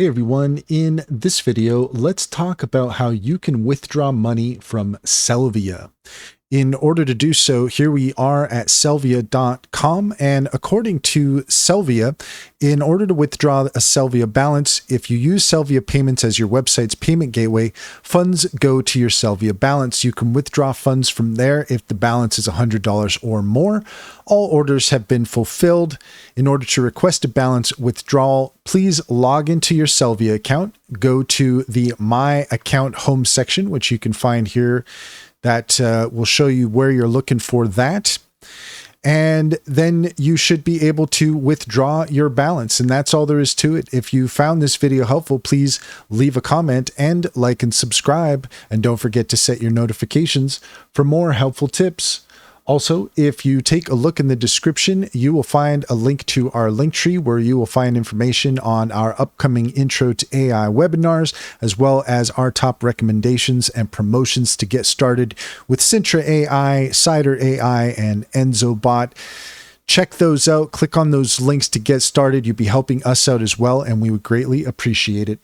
Hey everyone, in this video, let's talk about how you can withdraw money from Sellvia. In order to do so, here we are at Sellvia.com, and according to Sellvia, in order to withdraw a Sellvia balance, if you use Sellvia Payments as your website's payment gateway, funds go to your Sellvia balance. You can withdraw funds from there if the balance is $100 or more. All orders have been fulfilled. In order to request a balance withdrawal, please log into your Sellvia account, go to the My Account home section, which you can find here. That will show you where you're looking for that. And then you should be able to withdraw your balance. And that's all there is to it. If you found this video helpful, please leave a comment and like and subscribe. And don't forget to set your notifications for more helpful tips. Also, if you take a look in the description, you will find a link to our link tree where you will find information on our upcoming Intro to AI webinars, as well as our top recommendations and promotions to get started with Sintra AI, Cider AI, and EnzoBot. Check those out. Click on those links to get started. You'd be helping us out as well, and we would greatly appreciate it.